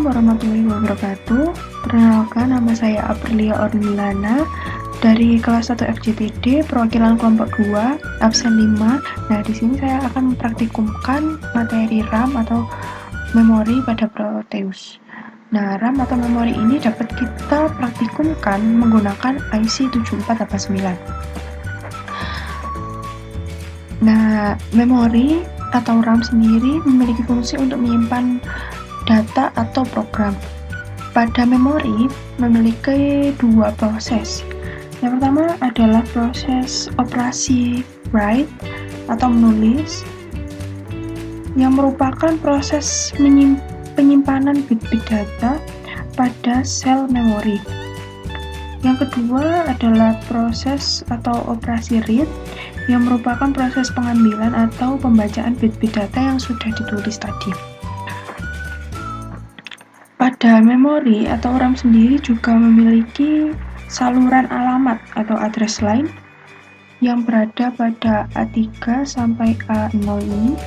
Assalamualaikum warahmatullahi wabarakatuh. Perkenalkan, nama saya Aprilia Ormilana dari kelas 1 FGTD, perwakilan kelompok 2, absen 5. Nah, di sini saya akan mempraktikumkan materi RAM atau memori pada Proteus. Nah, RAM atau memori ini dapat kita praktikumkan menggunakan IC 7489. Nah, memori atau RAM sendiri memiliki fungsi untuk menyimpan data atau program. Pada memori memiliki dua proses. Yang pertama adalah proses operasi write atau menulis, yang merupakan proses penyimpanan bit-bit data pada sel memori. Yang kedua adalah proses atau operasi read, yang merupakan proses pengambilan atau pembacaan bit-bit data yang sudah ditulis tadi. Pada memori atau RAM sendiri juga memiliki saluran alamat atau address line yang berada pada A3 sampai A0 ini,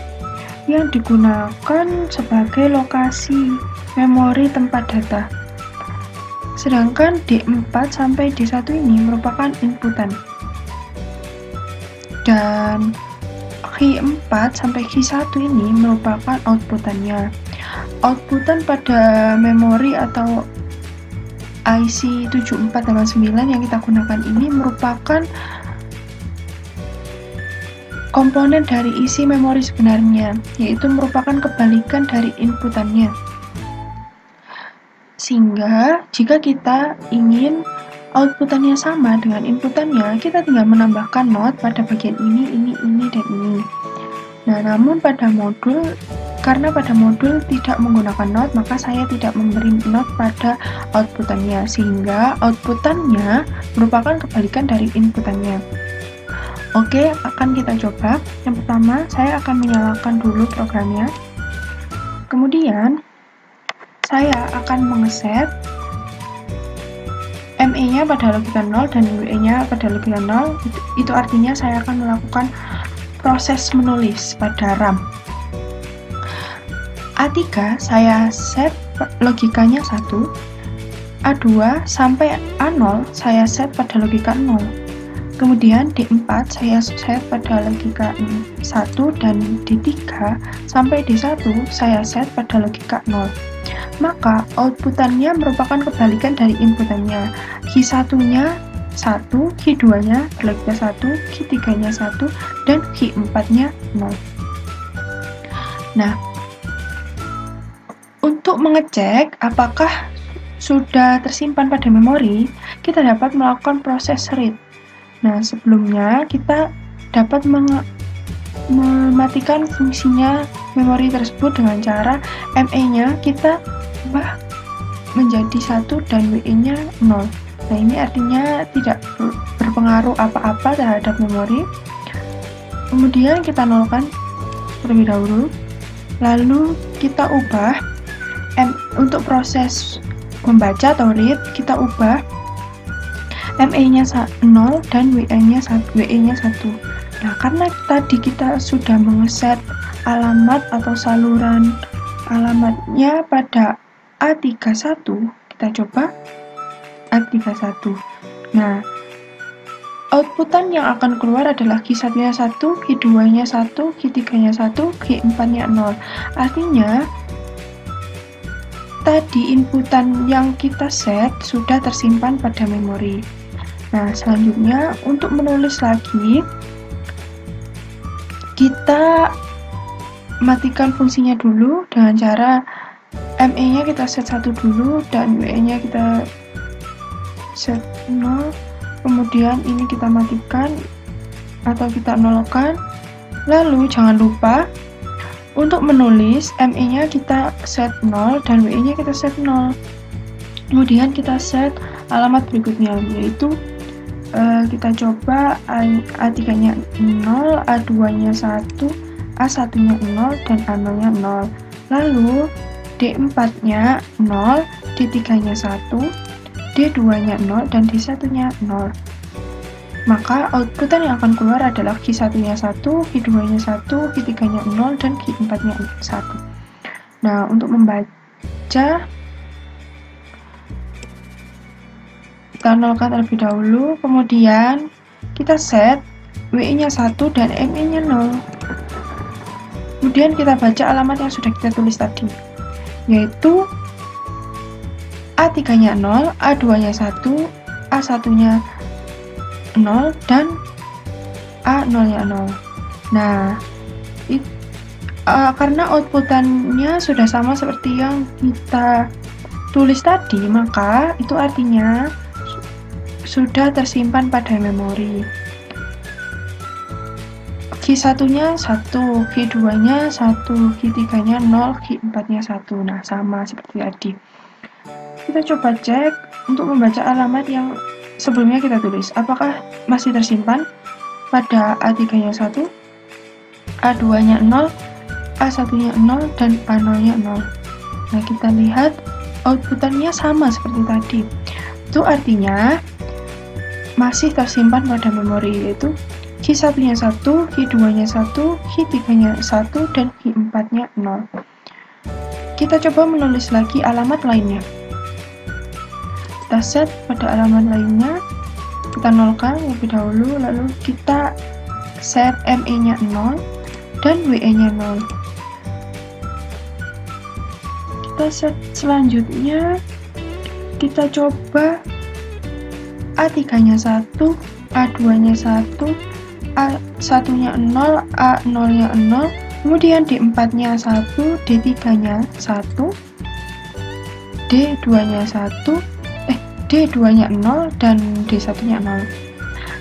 yang digunakan sebagai lokasi memori tempat data. Sedangkan D4 sampai D1 ini merupakan inputan. Dan Q4 sampai Q1 ini merupakan outputannya. Outputan pada memori atau IC 7489 yang kita gunakan ini merupakan komponen dari isi memori sebenarnya, yaitu merupakan kebalikan dari inputannya. Sehingga jika kita ingin outputannya sama dengan inputannya, kita tinggal menambahkan not pada bagian ini, dan ini. Nah, namun karena pada modul tidak menggunakan not, maka saya tidak memberi not pada outputannya, sehingga outputannya merupakan kebalikan dari inputannya. Oke, akan kita coba. Yang pertama, saya akan menyalakan dulu programnya. Kemudian, saya akan mengeset ME-nya pada logika 0 dan WE-nya pada logika 0. Itu artinya saya akan melakukan proses menulis pada RAM. A3 saya set logikanya 1, A2 sampai A0 saya set pada logika 0. Kemudian D4 saya set pada logika 1 dan D3 sampai D1 saya set pada logika 0. Maka outputannya merupakan kebalikan dari inputannya. Q1-nya 1, Q2-nya logika 1, Q3-nya 1, dan Q4-nya 0. Nah, untuk mengecek apakah sudah tersimpan pada memori, kita dapat melakukan proses read. Nah, sebelumnya kita dapat mematikan fungsinya memori tersebut dengan cara ME-nya kita ubah menjadi 1 dan WE-nya 0. Nah, ini artinya tidak berpengaruh apa-apa terhadap memori. Kemudian kita nolkan terlebih dahulu, lalu kita ubah untuk proses membaca atau read, kita ubah ME-nya 0 dan WE-nya 1. Nah, karena tadi kita sudah mengeset alamat atau saluran alamatnya pada A31, kita coba A31. Nah, outputan yang akan keluar adalah Q1-nya 1, Q2-nya 1, Q3-nya 1, Q4-nya 0. Artinya tadi inputan yang kita set sudah tersimpan pada memori. Nah, selanjutnya untuk menulis lagi, kita matikan fungsinya dulu dengan cara ME-nya kita set 1 dulu dan WE-nya kita set 0. Kemudian ini kita matikan atau kita nolkan. Lalu jangan lupa untuk menulis, ME-nya kita set 0 dan WE-nya kita set 0. Kemudian kita set alamat berikutnya, yaitu kita coba A3-nya 0, A2-nya 1, A1-nya 0, dan A0-nya 0. Lalu D4-nya 0, D3-nya 1, D2-nya 0, dan D1-nya 0. Maka outputan yang akan keluar adalah Q1-nya 1, Q2-nya 1, Q3-nya 0, dan Q4-nya 1. Nah, untuk membaca kita nolkan terlebih dahulu, kemudian kita set WI-nya 1 dan ME-nya 0. Kemudian kita baca alamat yang sudah kita tulis tadi, yaitu A3-nya 0, A2-nya 1, A1-nya 0, dan A0-nya 0. Nah, karena outputannya sudah sama seperti yang kita tulis tadi, maka itu artinya sudah tersimpan pada memori. Q1-nya 1, Q2-nya 1, Q3-nya 0, Q4-nya 1. Nah, sama seperti tadi. Kita coba cek untuk membaca alamat yang sebelumnya kita tulis. Apakah masih tersimpan pada A3-nya 1, A2-nya 0, A1-nya 0, dan A0-nya 0. Nah, kita lihat outputannya sama seperti tadi. Itu artinya masih tersimpan pada memori, yaitu Q1-nya 1, Q2-nya 1, Q3-nya 1, dan Q4-nya 0. Kita coba menulis lagi alamat lainnya. Kita set pada alamat lainnya, kita nolkan lebih dahulu, lalu kita set ME-nya 0 dan WE-nya 0. Kita set selanjutnya, kita coba A3-nya 1, A2-nya 1, A1-nya 0, A0-nya 0, kemudian D4-nya 1, D3-nya 1, D2-nya 1, D2-nya 0, dan D1-nya 0.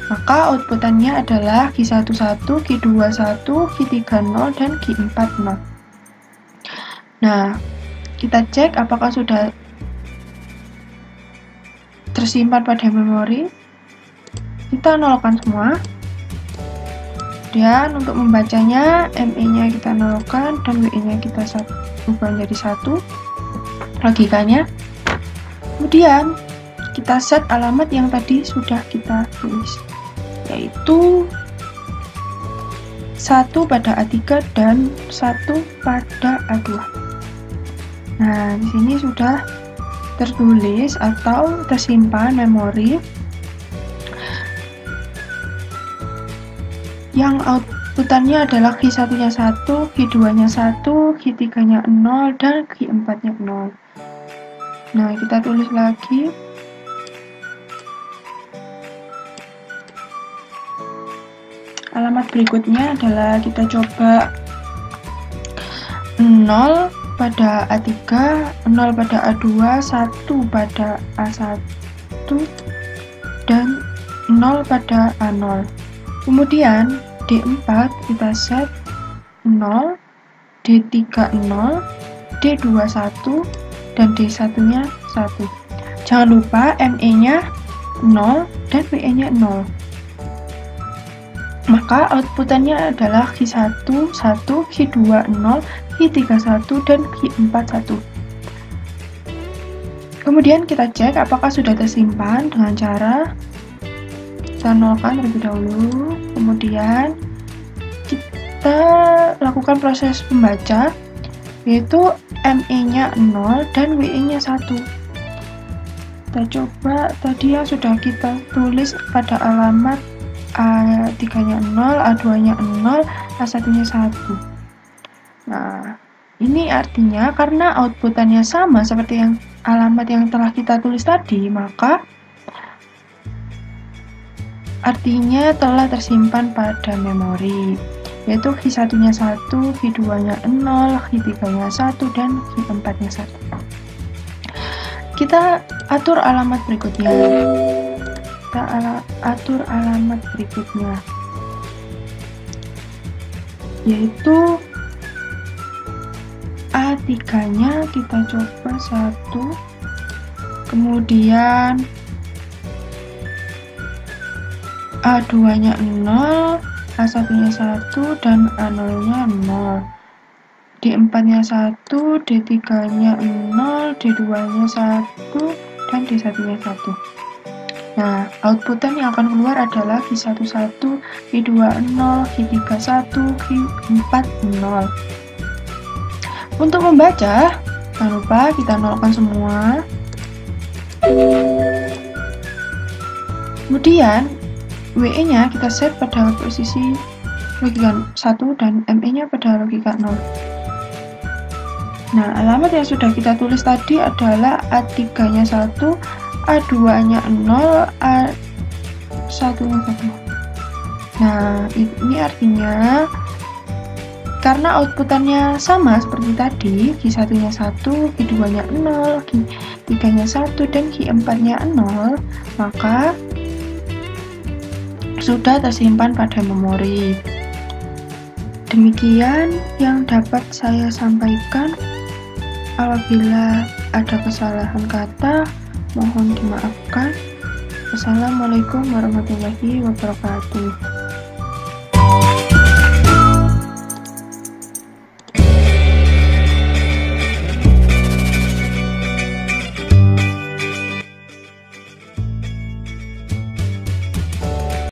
Maka outputannya adalah Q1 1, Q2 1, Q3 0, dan Q4 0. Nah, kita cek apakah sudah tersimpan pada memori. Kita nolkan semua. Kemudian untuk membacanya, ME-nya kita nolkan dan WE-nya kita ubah menjadi 1 logikanya. Kemudian kita set alamat yang tadi sudah kita tulis, yaitu 1 pada A3 dan 1 pada A2. Nah, di sini sudah tertulis atau tersimpan memori yang outputannya adalah Q1-nya 1, Q2-nya 1, Q3-nya 0, dan Q4-nya 0. Nah, kita tulis lagi. Alamat berikutnya adalah kita coba 0 pada A3, 0 pada A2, 1 pada A1, dan 0 pada A0. Kemudian D4 kita set 0, D3 0, D2 1, dan D1-nya 1. Jangan lupa ME-nya 0 dan WE-nya 0. Maka outputannya adalah Q1 1, Q2 0, Q3 1, dan Q4 1. Kemudian kita cek apakah sudah tersimpan dengan cara kita nolkan terlebih dahulu, kemudian kita lakukan proses membaca, yaitu ME-nya 0 dan WE-nya 1. Kita coba tadi yang sudah kita tulis pada alamat A3-nya 0, A2-nya 0, A1-nya 1. Nah, ini artinya karena outputannya sama seperti yang alamat yang telah kita tulis tadi, maka artinya telah tersimpan pada memori, yaitu Q1-nya 1, Q2-nya 0, Q3-nya 1, dan Q4-nya 1. Kita atur alamat berikutnya. Yaitu A3-nya kita coba 1, kemudian A2-nya 0, A1-nya 1, dan A0-nya 0. D4-nya 1, D3-nya 0, D2-nya 1, dan D1-nya 1. Nah, outputan yang akan keluar adalah Q1 1, Q2 0, Q3 1, Q4 0. Untuk membaca, jangan lupa kita nolkan semua. Kemudian WE-nya kita set pada posisi logika 1 dan ME-nya pada logika 0. Nah, alamat yang sudah kita tulis tadi adalah A3-nya 1, A2-nya 0, A1-nya 1. Nah, ini artinya karena outputannya sama seperti tadi, Q1-nya 1, Q2-nya 0, Q3-nya 1, dan Q4-nya 0, maka sudah tersimpan pada memori. Demikian yang dapat saya sampaikan. Apabila ada kesalahan kata, mohon dimaafkan. Wassalamualaikum warahmatullahi wabarakatuh.